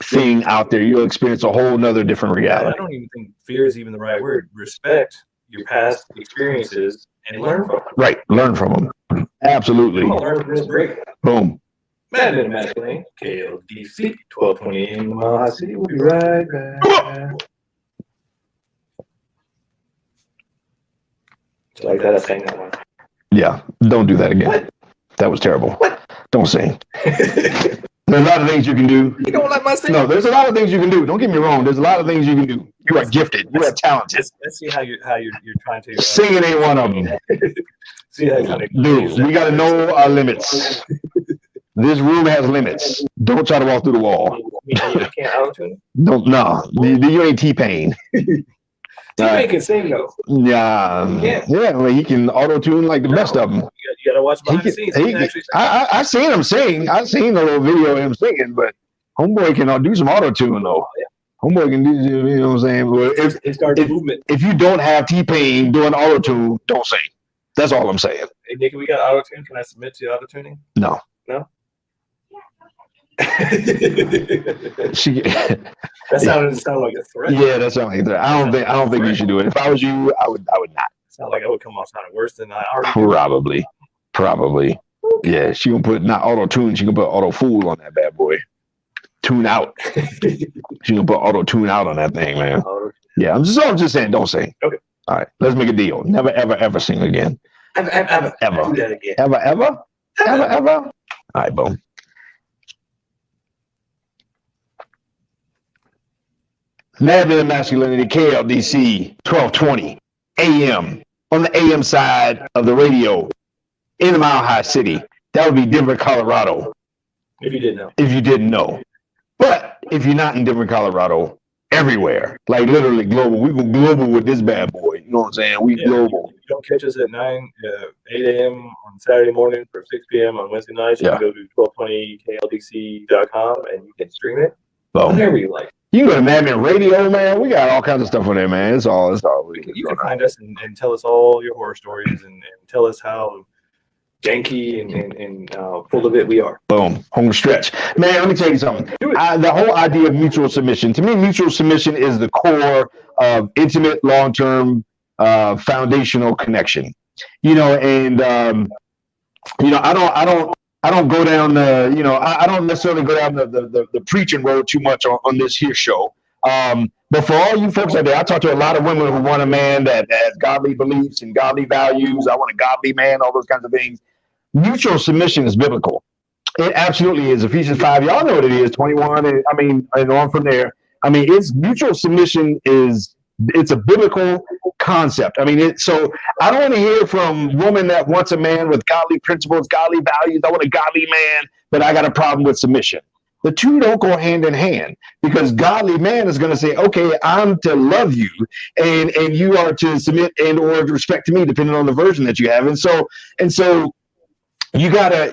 thing out there. You'll experience a whole nother different reality. I don't even think fear is even the right word. Respect your past experiences and learn from them. Right. Learn from them. Absolutely. Come on, learn from this break. Boom. Men of Masculinity, KLDC, 1220 in Mile High City. We'll be right back. So like that, I sang that one. Yeah, don't do that again. What? That was terrible. What? Don't sing. There's a lot of things you can do. You don't like my singing? No, there's a lot of things you can do. Don't get me wrong. There's a lot of things you can do. You are gifted. You are talented. Let's see how you're trying to. Singing ain't one of them. See that kind of Dude, we got to know our limits. This room has limits. Don't try to walk through the wall. I can't auto-tune. No. You ain't T-Pain. T-Pain can sing though. Yeah. Well, he can auto-tune like the best of them. You gotta watch behind the scenes. I seen him sing. I seen a little video of him singing, but homeboy can do some auto-tune though. Homeboy can do, you know what I'm saying? Well, if you don't have T-Pain doing auto-tune, don't sing. That's all I'm saying. Hey, Nick, we got auto-tune. Can I submit to auto-tuning? No. That sounded like a threat. Yeah, that sounded like a threat. I don't think you should do it. If I was you, I would not. Sound like I would come off sounding worse than I already Probably. Yeah, she gonna put not auto-tune, she gonna put auto-fool on that bad boy. Tune out. She gonna put auto-tune out on that thing, man. Yeah, I'm just saying, don't sing. Okay. All right, let's make a deal. Never, ever sing again. Ever. Ever? All right, boom. Men of Masculinity, KLDC, 1220 AM on the AM side of the radio in the Mile High City. That would be Denver, Colorado. If you didn't know. But if you're not in Denver, Colorado, everywhere, like literally global. We go global with this bad boy. You know what I'm saying? We global. You don't catch us at 8 a.m. on Saturday morning for 6 p.m. on Wednesday nights. You can go to 1220kldc.com and you can stream it whenever you like. You can go to Madman Radio, man. We got all kinds of stuff on there, man. It's all. You can find us and tell us all your horror stories and tell us how janky and full of it we are. Boom. Home stretch. Man, let me tell you something. The whole idea of mutual submission, to me, mutual submission is the core of intimate, long-term, foundational connection. I don't go down I don't necessarily go down the preaching road too much on this here show. But for all you folks out there, I talk to a lot of women who want a man that has godly beliefs and godly values. I want a godly man, all those kinds of things. Mutual submission is biblical. It absolutely is. Ephesians 5, y'all know what it is, 21, and on from there. It's mutual submission it's a biblical concept. So I don't want to hear from woman that wants a man with godly principles, godly values. I want a godly man, but I got a problem with submission. The two don't go hand in hand, because godly man is going to say, okay, I'm to love you and you are to submit and or respect to me, depending on the version that you have. And so you gotta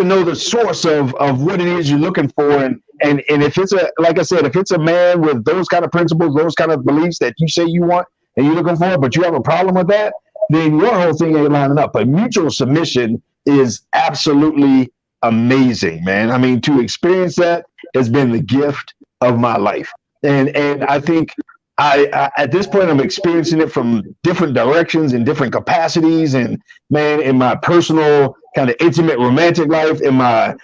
know the source of what it is you're looking for. And if it's if it's a man with those kind of principles, those kind of beliefs that you say you want and you're looking for, but you have a problem with that, then your whole thing ain't lining up. But mutual submission is absolutely amazing, man. To experience that has been the gift of my life. And I think I at this point, I'm experiencing it from different directions in different capacities. And man, in my personal kind of intimate romantic life, in my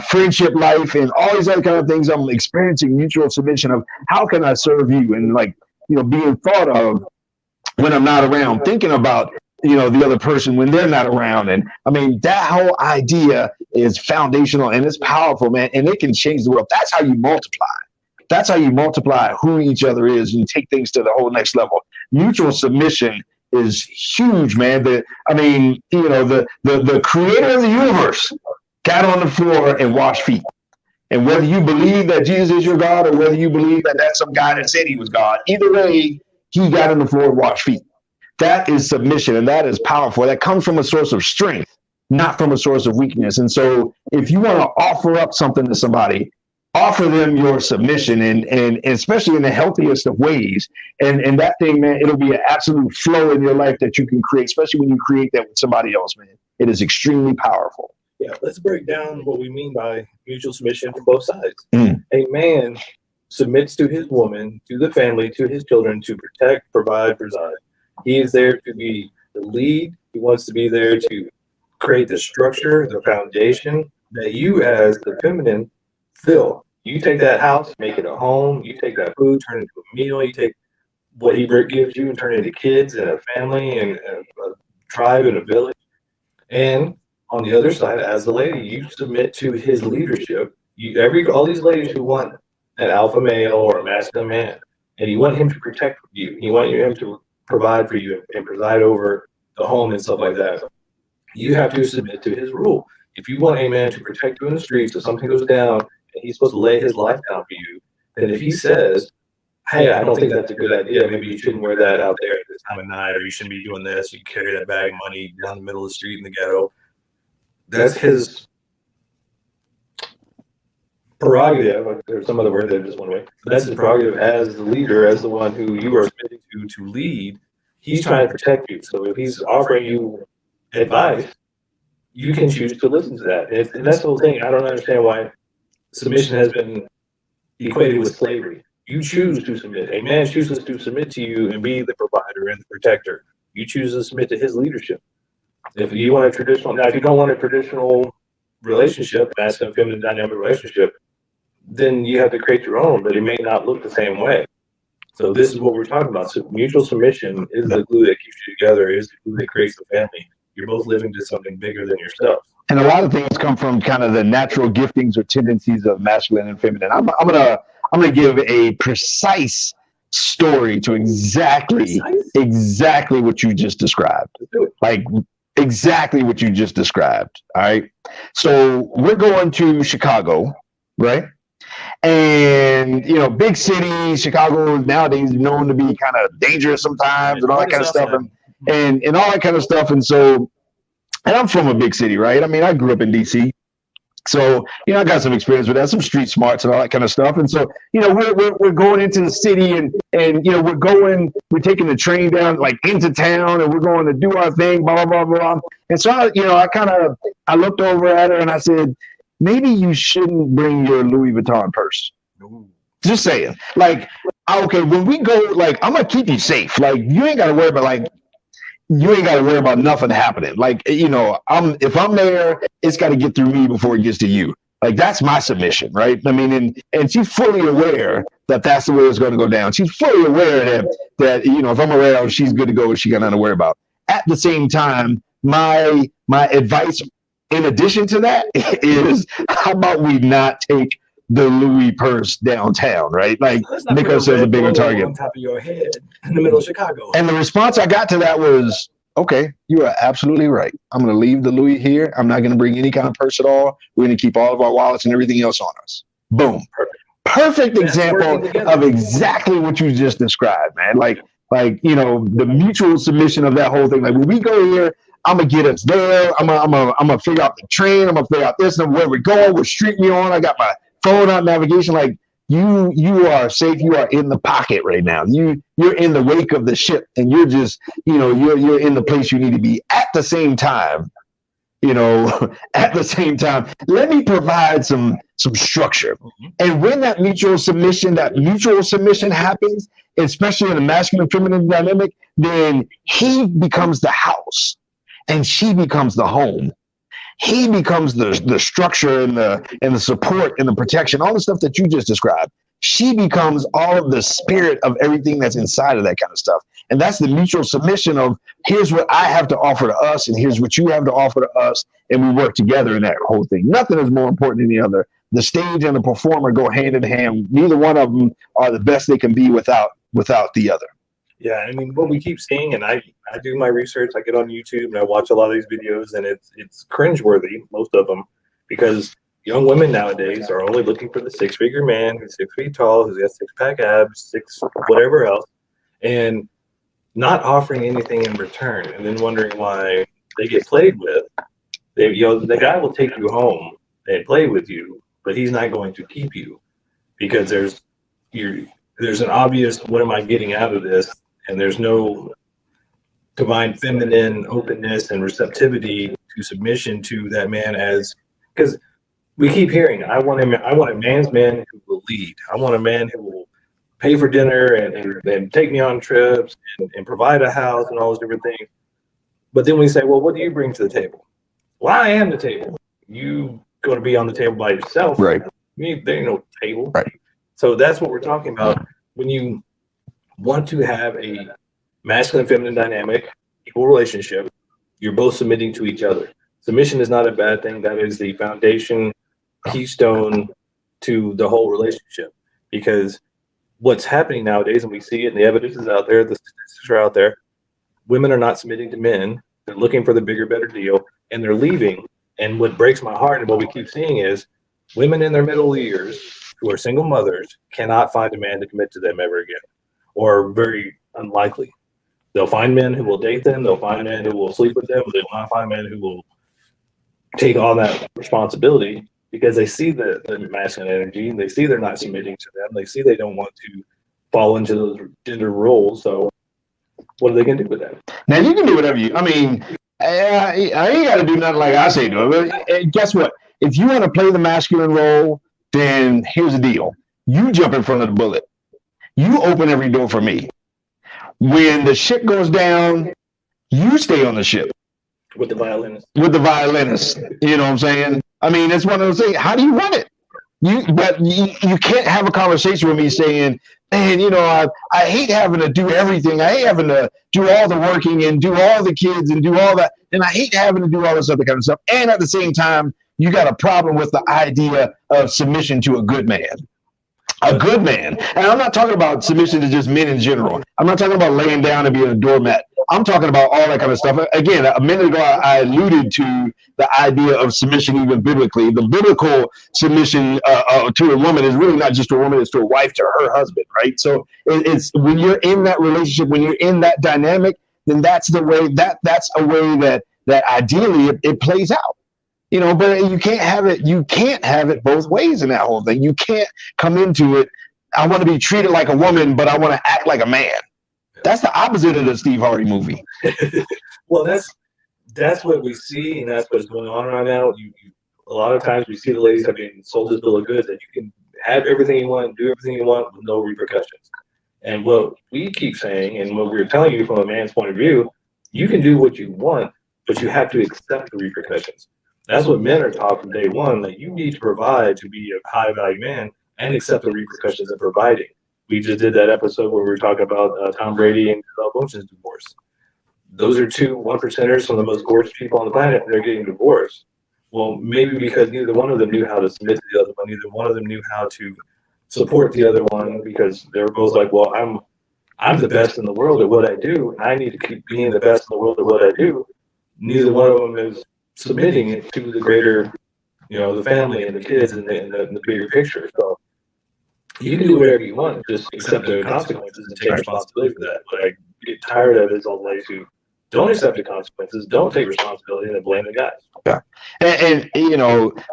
friendship life, and all these other kind of things, I'm experiencing mutual submission of how can I serve you, and being thought of when I'm not around, thinking about the other person when they're not around. And that whole idea is foundational and it's powerful, man. And it can change the world. That's how you multiply. That's how you multiply who each other is and take things to the whole next level. Mutual submission is huge, man. The creator of the universe got on the floor and washed feet. And whether you believe that Jesus is your God or whether you believe that that's some guy that said he was God, either way, he got on the floor and washed feet. That is submission, and that is powerful. That comes from a source of strength, not from a source of weakness. And so if you want to offer up something to somebody, offer them your submission, and especially in the healthiest of ways. And that thing, man, it'll be an absolute flow in your life that you can create, especially when you create that with somebody else, man. It is extremely powerful. Yeah, let's break down what we mean by mutual submission from both sides. A man submits to his woman, to the family, to his children, to protect, provide, preside. He is there to be the lead. He wants to be there to create the structure, the foundation that you as the feminine fill. You take that house, make it a home. You take that food, turn it into a meal. You take what he gives you and turn it into kids and a family and a tribe and a village. And on the other side, as a lady, you submit to his leadership. All these ladies who want an alpha male or a masculine man, and you want him to protect you. You want him to provide for you and preside over the home and stuff like that, you have to submit to his rule. If you want a man to protect you in the streets, if something goes down and he's supposed to lay his life down for you, then if he says, hey, I don't think that's a good idea, maybe you shouldn't wear that out there at this time of night, or you shouldn't be doing this, you carry that bag of money down the middle of the street in the ghetto, that's his prerogative. There's some other word there just one way. That's his prerogative as the leader, as the one who you are submitting to lead. He's trying to protect you. So if he's offering you advice, you can choose to listen to that. And that's the whole thing. I don't understand why submission has been equated with slavery. You choose to submit. A man chooses to submit to you and be the provider and the protector. You choose to submit to his leadership. If you want a traditional, now if you don't want a traditional relationship, masculine feminine dynamic relationship, then you have to create your own, but it may not look the same way. So this is what we're talking about. So mutual submission is the glue that keeps you together, is the glue that creates the family. You're both living to something bigger than yourself. And a lot of things come from kind of the natural giftings or tendencies of masculine and feminine. I'm gonna give a precise story to exactly what you just described. Like exactly what you just described. All right. So we're going to Chicago, right? And big city, Chicago nowadays is known to be kind of dangerous sometimes and all that kind of stuff, and all that kind of stuff. And so, and I'm from a big city, right? I mean, I grew up in DC. So, I got some experience with that, some street smarts and all that kind of stuff. And so, we're going into the city and we're taking the train down like into town and we're going to do our thing, blah, blah, blah, blah. And so, I looked over at her and I said, maybe you shouldn't bring your Louis Vuitton purse. Just saying. Like, okay, when we go, like, I'm going to keep you safe. Like, you ain't got to worry about nothing happening. Like, if I'm there, it's got to get through me before it gets to you. Like, that's my submission, right? I mean, and she's fully aware that that's the way it's going to go down. She's fully aware that if I'm around, she's good to go and she got nothing to worry about. At the same time, my advice in addition to that is, how about we not take the Louis purse downtown, right? Like, make ourselves a bigger target. On top of your head in the middle of Chicago. And the response I got to that was, okay, you are absolutely right. I'm going to leave the Louis here. I'm not going to bring any kind of purse at all. We're going to keep all of our wallets and everything else on us. Boom. Perfect example of exactly what you just described, man. Like, the mutual submission of that whole thing. Like, when we go here, I'm gonna get us there. I'm gonna figure out the train. I'm gonna figure out this and where we're going. What street we on. I got my phone on navigation. Like, you are safe. You are in the pocket right now. You're in the wake of the ship, and you're just you're in the place you need to be. At the same time, let me provide some structure. And when that mutual submission happens, especially in the masculine feminine dynamic, then he becomes the house and she becomes the home. He becomes the structure and the support and the protection, all the stuff that you just described. She becomes all of the spirit of everything that's inside of that kind of stuff. And that's the mutual submission of, here's what I have to offer to us and here's what you have to offer to us. And we work together in that whole thing. Nothing is more important than the other. The stage and the performer go hand in hand. Neither one of them are the best they can be without the other. Yeah, I mean, what we keep seeing, and I do my research, I get on YouTube and I watch a lot of these videos, and it's cringeworthy, most of them, because young women nowadays are only looking for the six-figure man who's 6 feet tall, who's got six-pack abs, six whatever else, and not offering anything in return, and then wondering why they get played with. The guy will take you home and play with you, but he's not going to keep you, because there's an obvious, what am I getting out of this? And there's no divine feminine openness and receptivity to submission to that man, because we keep hearing, I want a man's man who will lead. I want a man who will pay for dinner and take me on trips and provide a house and all those different things. But then we say, well, what do you bring to the table? Well, I am the table. You going to be on the table by yourself. Right. There ain't no table. Right. So that's what we're talking about. When you want to have a masculine feminine dynamic, equal relationship, you're both submitting to each other. Submission is not a bad thing. That is the foundation, keystone to the whole relationship. Because what's happening nowadays, and we see it, and the evidence is out there, the statistics are out there, women are not submitting to men, They're looking for the bigger, better deal, and they're leaving. And what breaks my heart and what we keep seeing is women in their middle years who are single mothers cannot find a man to commit to them ever again, or very unlikely. They'll find men who will date them. They'll find men who will sleep with them. They will not find men who will take on that responsibility because they see the masculine energy. They see they're not submitting to them. They see they don't want to fall into those gender roles. So what are they going to do with that? Now, you can do whatever I mean, I ain't got to do nothing like I say do it. But guess what? If you want to play the masculine role, then here's the deal. You jump in front of the bullet. You open every door for me. When the ship goes down, you stay on the ship. With the violinist. With the violinist. You know what I'm saying? I mean, it's one of those things. How do you run it? You can't have a conversation with me saying, man, I hate having to do everything. I hate having to do all the working and do all the kids and do all that. And I hate having to do all this other kind of stuff. And at the same time, you got a problem with the idea of submission to a good man. A good man. And I'm not talking about submission to just men in general. I'm not talking about laying down and being a doormat. I'm talking about all that kind of stuff. Again, a minute ago, I alluded to the idea of submission even biblically. The biblical submission to a woman is really not just to a woman, it's to a wife, to her husband, right? So it's when you're in that relationship, when you're in that dynamic, then that's the way that's a way that ideally it plays out. But you can't have it both ways in that whole thing. You can't come into it, I want to be treated like a woman, but I want to act like a man. That's the opposite of the Steve Harvey movie. Well, that's what we see, and that's what's going on right now. A lot of times we see the ladies have been sold this bill of goods that you can have everything you want, do everything you want with no repercussions. And what we keep saying, and what we're telling you from a man's point of view, you can do what you want, but you have to accept the repercussions. That's what men are taught from day one, that you need to provide to be a high value man and accept the repercussions of providing. We just did that episode where we were talking about Tom Brady and Gisele Bündchen's divorce. Those are two 1%ers, some of the most gorgeous people on the planet, and they're getting divorced. Well, maybe because neither one of them knew how to submit to the other one, neither one of them knew how to support the other one, because they were both like, well, I'm the best in the world at what I do, and I need to keep being the best in the world at what I do. Neither one of them is submitting it to the greater, the family and the kids and the bigger picture. So you can do whatever you want, just accept the consequences and take responsibility for that. But I get tired of it as all the ladies who don't accept the consequences, don't take responsibility, and then blame the guys. Yeah, and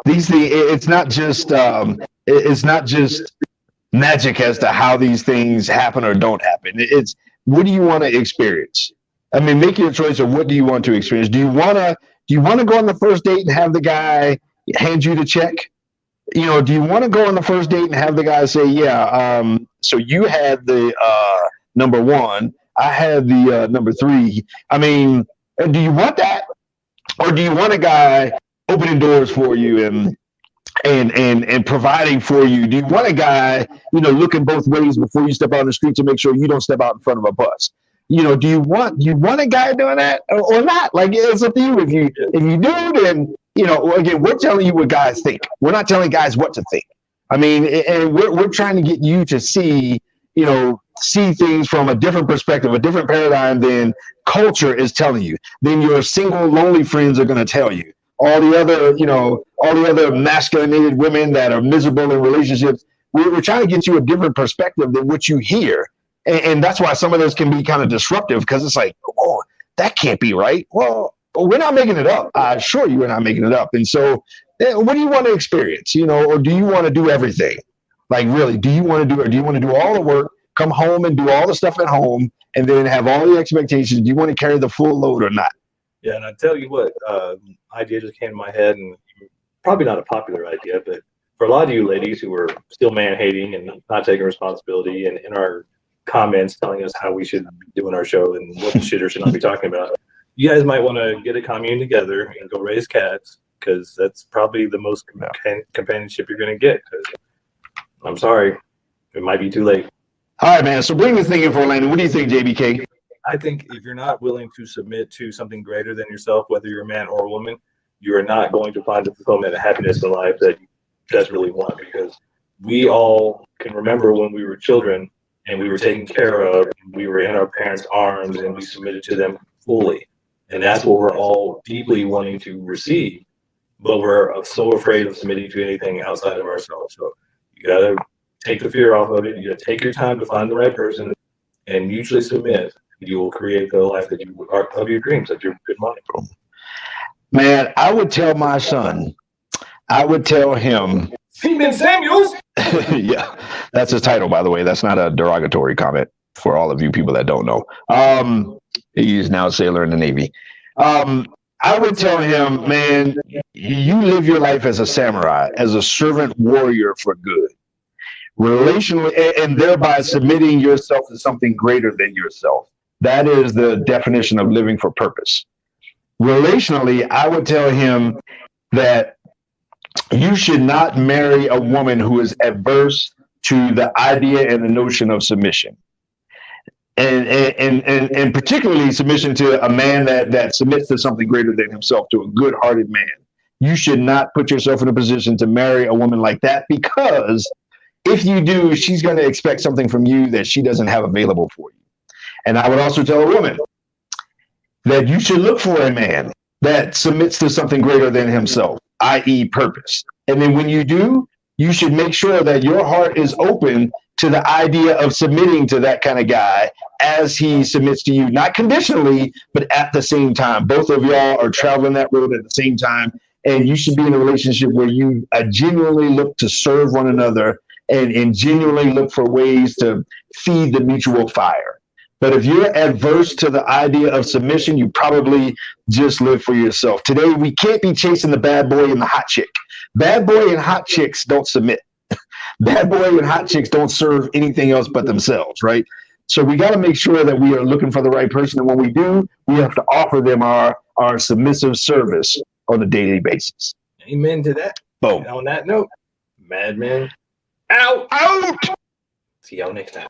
these things. It's not just magic as to how these things happen or don't happen. It's what do you want to experience? I mean, make your choice of what do you want to experience. Do you want to go on the first date and have the guy hand you the check? Do you want to go on the first date and have the guy say, yeah, so you had the number one, I had the number three. I mean, do you want that? Or do you want a guy opening doors for you and providing for you? Do you want a guy, looking both ways before you step out on the street to make sure you don't step out in front of a bus? Do you want a guy doing that or not? Like, it's up to you. If you do, then, again, we're telling you what guys think. We're not telling guys what to think. I mean, and we're trying to get you to see things from a different perspective, a different paradigm than culture is telling you, than your single, lonely friends are going to tell you. All the other masculinated women that are miserable in relationships, we're trying to get you a different perspective than what you hear. And that's why some of this can be kind of disruptive, because it's like, oh, that can't be right. Well, we're not making it up. I assure you we're not making it up. And so what do you want to experience, or do you want to do everything? Like, really, do you want to do all the work, come home and do all the stuff at home, and then have all the expectations? Do you want to carry the full load or not? Yeah, and I tell you what, idea just came to my head, and probably not a popular idea, but for a lot of you ladies who are still man-hating and not taking responsibility, and in our comments telling us how we should be doing our show and what we should or should not be talking about, you guys might want to get a commune together and go raise cats, because that's probably the most companionship you're going to get. Because I'm sorry, it might be too late. All right, man. So bring this thing in for Orlando. What do you think, JBK? I think if you're not willing to submit to something greater than yourself, whether you're a man or a woman, you are not going to find the fulfillment and happiness in life that you desperately want. Because we all can remember when we were children and we were taken care of, and we were in our parents' arms and we submitted to them fully. And that's what we're all deeply wanting to receive, but we're so afraid of submitting to anything outside of ourselves. So you got to take the fear off of it. You got to take your time to find the right person and mutually submit. You will create the life that you are of your dreams, of your good mind. Man, I would tell my son, I would tell him. Seaman Samuels. Yeah, that's his title, by the way. That's not a derogatory comment for all of you people that don't know. He is now a sailor in the Navy. I would tell him, man, you live your life as a samurai, as a servant warrior for good, relationally, and thereby submitting yourself to something greater than yourself. That is the definition of living for purpose. Relationally, I would tell him that you should not marry a woman who is adverse to the idea and the notion of submission. And particularly submission to a man that submits to something greater than himself, to a good-hearted man. You should not put yourself in a position to marry a woman like that, because if you do, she's going to expect something from you that she doesn't have available for you. And I would also tell a woman that you should look for a man that submits to something greater than himself, i.e. purpose. And then when you do, you should make sure that your heart is open to the idea of submitting to that kind of guy as he submits to you, not conditionally, but at the same time. Both of y'all are traveling that road at the same time, and you should be in a relationship where you genuinely look to serve one another and genuinely look for ways to feed the mutual fire. But if you're adverse to the idea of submission, you probably just live for yourself. Today, we can't be chasing the bad boy and the hot chick. Bad boy and hot chicks don't submit. Bad boy and hot chicks don't serve anything else but themselves, right? So we got to make sure that we are looking for the right person. And when we do, we have to offer them our submissive service on a daily basis. Amen to that. Boom. And on that note, Madmen out. Out. See y'all next time.